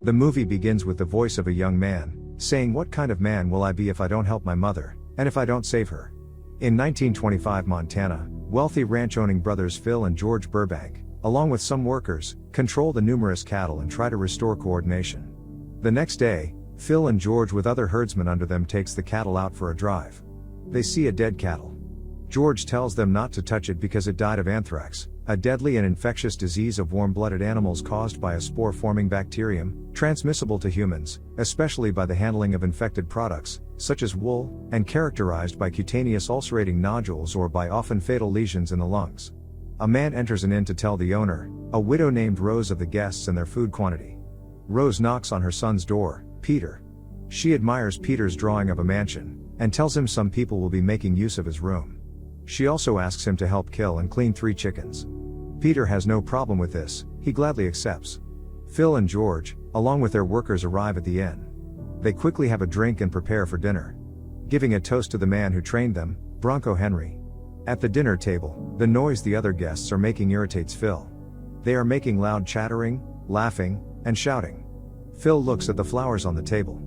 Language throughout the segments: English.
The movie begins with the voice of a young man, saying, "What kind of man will I be if I don't help my mother, and if I don't save her?" In 1925 Montana, wealthy ranch-owning brothers Phil and George Burbank, along with some workers, control the numerous cattle and try to restore coordination. The next day, Phil and George with other herdsmen under them takes the cattle out for a drive. They see a dead cattle. George tells them not to touch it because it died of anthrax, a deadly and infectious disease of warm-blooded animals caused by a spore-forming bacterium, transmissible to humans, especially by the handling of infected products, such as wool, and characterized by cutaneous ulcerating nodules or by often fatal lesions in the lungs. A man enters an inn to tell the owner, a widow named Rose, of the guests and their food quantity. Rose knocks on her son's door, Peter. She admires Peter's drawing of a mansion, and tells him some people will be making use of his room. She also asks him to help kill and clean 3 chickens. Peter has no problem with this, he gladly accepts. Phil and George, along with their workers, arrive at the inn. They quickly have a drink and prepare for dinner, giving a toast to the man who trained them, Bronco Henry. At the dinner table, the noise the other guests are making irritates Phil. They are making loud chattering, laughing, and shouting. Phil looks at the flowers on the table.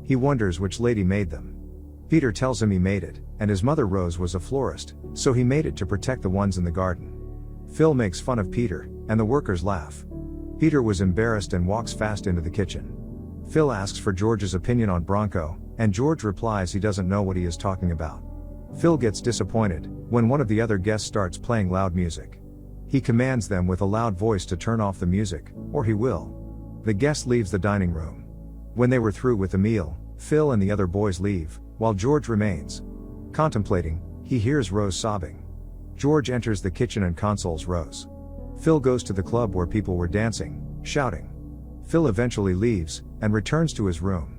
He wonders which lady made them. Peter tells him he made it, and his mother Rose was a florist, so he made it to protect the ones in the garden. Phil makes fun of Peter, and the workers laugh. Peter was embarrassed and walks fast into the kitchen. Phil asks for George's opinion on Bronco, and George replies he doesn't know what he is talking about. Phil gets disappointed when one of the other guests starts playing loud music. He commands them with a loud voice to turn off the music, or he will. The guest leaves the dining room. When they were through with the meal, Phil and the other boys leave, while George remains. Contemplating, he hears Rose sobbing. George enters the kitchen and consoles Rose. Phil goes to the club where people were dancing, shouting. Phil eventually leaves, and returns to his room.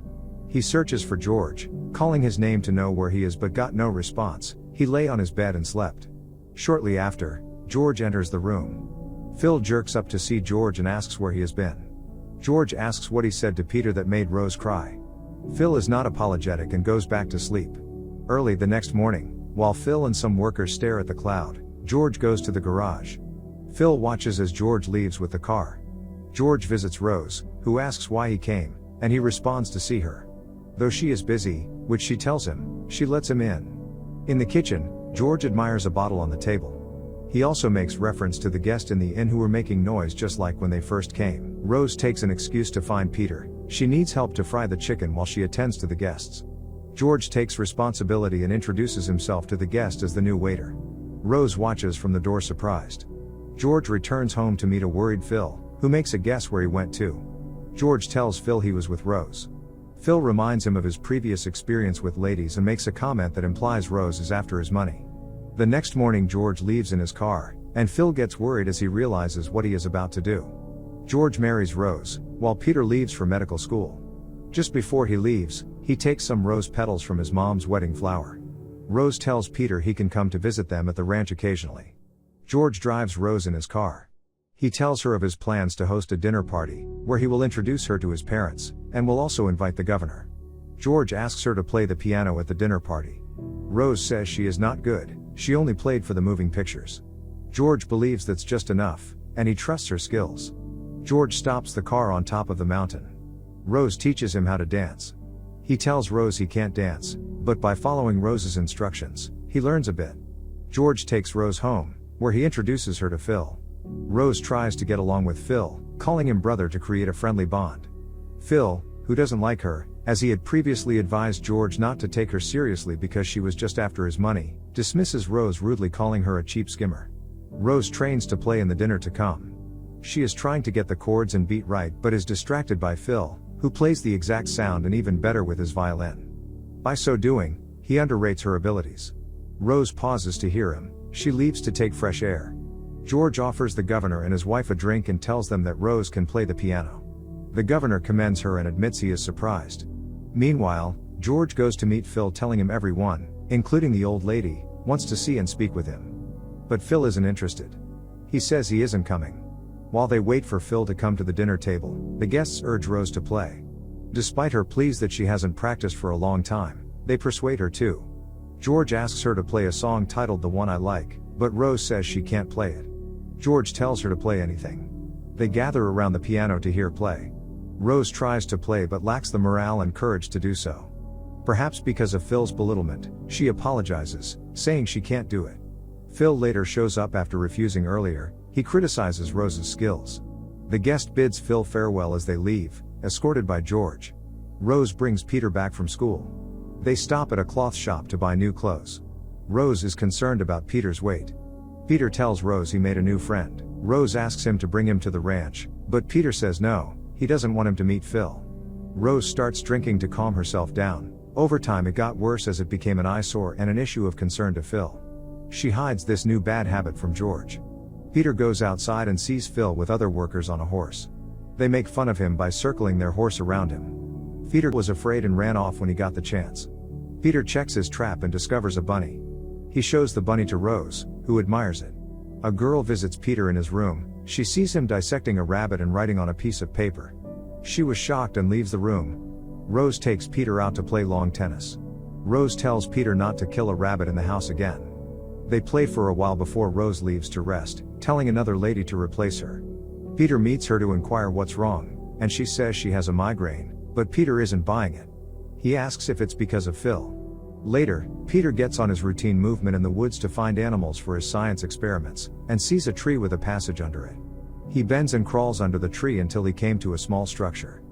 He searches for George, calling his name to know where he is but got no response. He lay on his bed and slept. Shortly after, George enters the room. Phil jerks up to see George and asks where he has been. George asks what he said to Peter that made Rose cry. Phil is not apologetic and goes back to sleep. Early the next morning, while Phil and some workers stare at the cloud, George goes to the garage. Phil watches as George leaves with the car. George visits Rose, who asks why he came, and he responds to see her. Though she is busy, which she tells him, she lets him in. In the kitchen, George admires a bottle on the table. He also makes reference to the guest in the inn who were making noise just like when they first came. Rose takes an excuse to find Peter. She needs help to fry the chicken while she attends to the guests. George takes responsibility and introduces himself to the guest as the new waiter. Rose watches from the door surprised. George returns home to meet a worried Phil, who makes a guess where he went to. George tells Phil he was with Rose. Phil reminds him of his previous experience with ladies and makes a comment that implies Rose is after his money. The next morning George leaves in his car, and Phil gets worried as he realizes what he is about to do. George marries Rose, while Peter leaves for medical school. Just before he leaves, he takes some rose petals from his mom's wedding flower. Rose tells Peter he can come to visit them at the ranch occasionally. George drives Rose in his car. He tells her of his plans to host a dinner party, where he will introduce her to his parents, and will also invite the governor. George asks her to play the piano at the dinner party. Rose says she is not good, she only played for the moving pictures. George believes that's just enough, and he trusts her skills. George stops the car on top of the mountain. Rose teaches him how to dance. He tells Rose he can't dance, but by following Rose's instructions, he learns a bit. George takes Rose home, where he introduces her to Phil. Rose tries to get along with Phil, calling him brother to create a friendly bond. Phil, who doesn't like her, as he had previously advised George not to take her seriously because she was just after his money, dismisses Rose, rudely calling her a cheap skimmer. Rose trains to play in the dinner to come. She is trying to get the chords and beat right but is distracted by Phil, who plays the exact sound and even better with his violin. By so doing, he underrates her abilities. Rose pauses to hear him. She leaves to take fresh air. George offers the governor and his wife a drink and tells them that Rose can play the piano. The governor commends her and admits he is surprised. Meanwhile, George goes to meet Phil, telling him everyone, including the old lady, wants to see and speak with him. But Phil isn't interested. He says he isn't coming. While they wait for Phil to come to the dinner table, the guests urge Rose to play. Despite her pleas that she hasn't practiced for a long time, they persuade her to. George asks her to play a song titled "The One I Like," but Rose says she can't play it. George tells her to play anything. They gather around the piano to hear play. Rose tries to play but lacks the morale and courage to do so. Perhaps because of Phil's belittlement, she apologizes, saying she can't do it. Phil later shows up after refusing earlier. He criticizes Rose's skills. The guest bids Phil farewell as they leave, escorted by George. Rose brings Peter back from school. They stop at a cloth shop to buy new clothes. Rose is concerned about Peter's weight. Peter tells Rose he made a new friend. Rose asks him to bring him to the ranch, but Peter says no, he doesn't want him to meet Phil. Rose starts drinking to calm herself down. Over time it got worse as it became an eyesore and an issue of concern to Phil. She hides this new bad habit from George. Peter goes outside and sees Phil with other workers on a horse. They make fun of him by circling their horse around him. Peter was afraid and ran off when he got the chance. Peter checks his trap and discovers a bunny. He shows the bunny to Rose, who admires it. A girl visits Peter in his room. She sees him dissecting a rabbit and writing on a piece of paper. She was shocked and leaves the room. Rose takes Peter out to play lawn tennis. Rose tells Peter not to kill a rabbit in the house again. They play for a while before Rose leaves to rest, telling another lady to replace her. Peter meets her to inquire what's wrong, and she says she has a migraine, but Peter isn't buying it. He asks if it's because of Phil. Later, Peter gets on his routine movement in the woods to find animals for his science experiments, and sees a tree with a passage under it. He bends and crawls under the tree until he came to a small structure.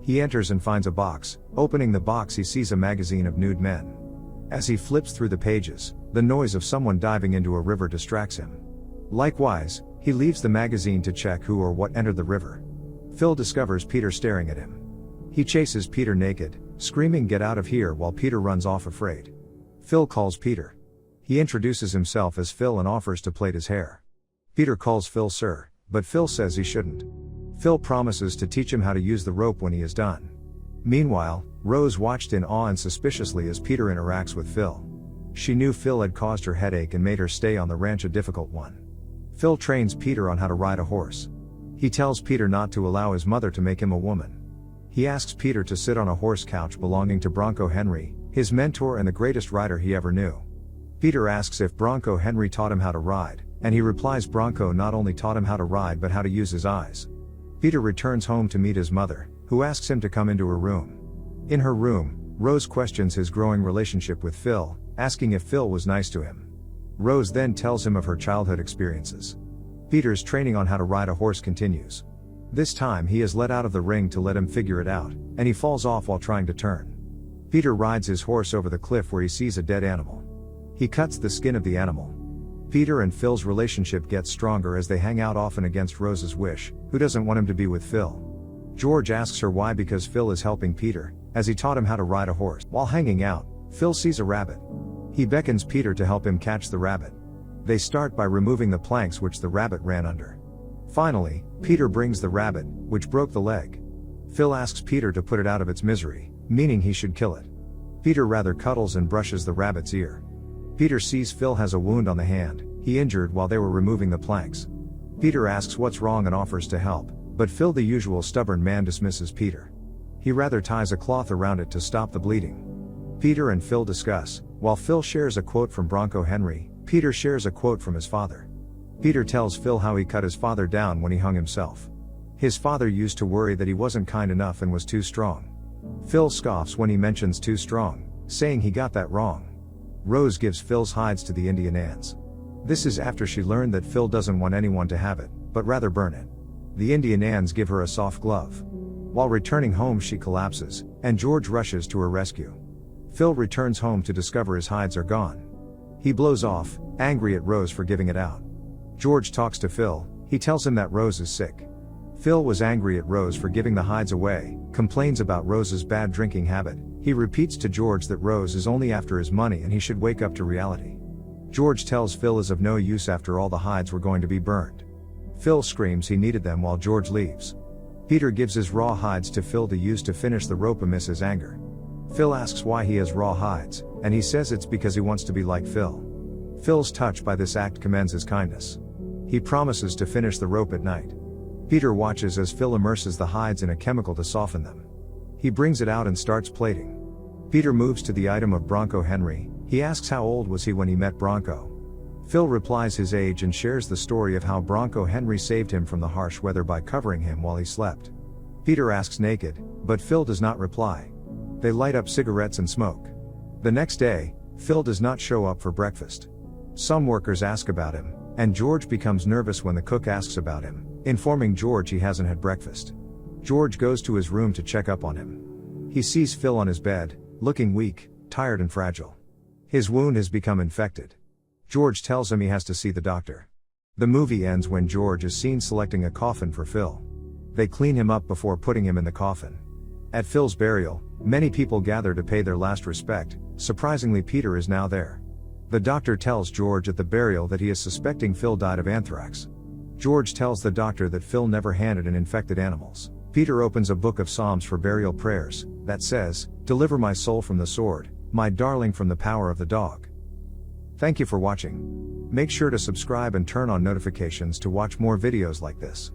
He enters and finds a box. Opening the box, he sees a magazine of nude men. As he flips through the pages, the noise of someone diving into a river distracts him. Likewise, he leaves the magazine to check who or what entered the river. Phil discovers Peter staring at him. He chases Peter naked, screaming "Get out of here," while Peter runs off afraid. Phil calls Peter. He introduces himself as Phil and offers to plait his hair. Peter calls Phil sir, but Phil says he shouldn't. Phil promises to teach him how to use the rope when he is done. Meanwhile, Rose watched in awe and suspiciously as Peter interacts with Phil. She knew Phil had caused her headache and made her stay on the ranch a difficult one. Phil trains Peter on how to ride a horse. He tells Peter not to allow his mother to make him a woman. He asks Peter to sit on a horse couch belonging to Bronco Henry, his mentor and the greatest rider he ever knew. Peter asks if Bronco Henry taught him how to ride, and he replies Bronco not only taught him how to ride but how to use his eyes. Peter returns home to meet his mother, who asks him to come into her room. In her room, Rose questions his growing relationship with Phil, asking if Phil was nice to him. Rose then tells him of her childhood experiences. Peter's training on how to ride a horse continues. This time he is let out of the ring to let him figure it out, and he falls off while trying to turn. Peter rides his horse over the cliff where he sees a dead animal. He cuts the skin of the animal. Peter and Phil's relationship gets stronger as they hang out often against Rose's wish, who doesn't want him to be with Phil. George asks her why, because Phil is helping Peter, as he taught him how to ride a horse. While hanging out, Phil sees a rabbit. He beckons Peter to help him catch the rabbit. They start by removing the planks which the rabbit ran under. Finally, Peter brings the rabbit, which broke the leg. Phil asks Peter to put it out of its misery, meaning he should kill it. Peter rather cuddles and brushes the rabbit's ear. Peter sees Phil has a wound on the hand, he injured while they were removing the planks. Peter asks what's wrong and offers to help, but Phil, the usual stubborn man, dismisses Peter. He rather ties a cloth around it to stop the bleeding. Peter and Phil discuss. While Phil shares a quote from Bronco Henry, Peter shares a quote from his father. Peter tells Phil how he cut his father down when he hung himself. His father used to worry that he wasn't kind enough and was too strong. Phil scoffs when he mentions too strong, saying he got that wrong. Rose gives Phil's hides to the Indian ants. This is after she learned that Phil doesn't want anyone to have it, but rather burn it. The Indian ants give her a soft glove. While returning home she collapses, and George rushes to her rescue. Phil returns home to discover his hides are gone. He blows off, angry at Rose for giving it out. George talks to Phil. He tells him that Rose is sick. Phil was angry at Rose for giving the hides away, complains about Rose's bad drinking habit. He repeats to George that Rose is only after his money and he should wake up to reality. George tells Phil is of no use after all the hides were going to be burned. Phil screams he needed them while George leaves. Peter gives his raw hides to Phil to use to finish the rope amidst his anger. Phil asks why he has raw hides, and he says it's because he wants to be like Phil. Phil's touched by this act commends his kindness. He promises to finish the rope at night. Peter watches as Phil immerses the hides in a chemical to soften them. He brings it out and starts plaiting. Peter moves to the item of Bronco Henry. He asks how old was he when he met Bronco. Phil replies his age and shares the story of how Bronco Henry saved him from the harsh weather by covering him while he slept. Peter asks naked, but Phil does not reply. They light up cigarettes and smoke. The next day, Phil does not show up for breakfast. Some workers ask about him, and George becomes nervous when the cook asks about him, informing George he hasn't had breakfast. George goes to his room to check up on him. He sees Phil on his bed, looking weak, tired and fragile. His wound has become infected. George tells him he has to see the doctor. The movie ends when George is seen selecting a coffin for Phil. They clean him up before putting him in the coffin. At Phil's burial, many people gather to pay their last respect. Surprisingly, Peter is now there. The doctor tells George at the burial that he is suspecting Phil died of anthrax. George tells the doctor that Phil never handed in infected animals. Peter opens a book of Psalms for burial prayers, that says, "Deliver my soul from the sword, my darling from the power of the dog." Thank you for watching. Make sure to subscribe and turn on notifications to watch more videos like this.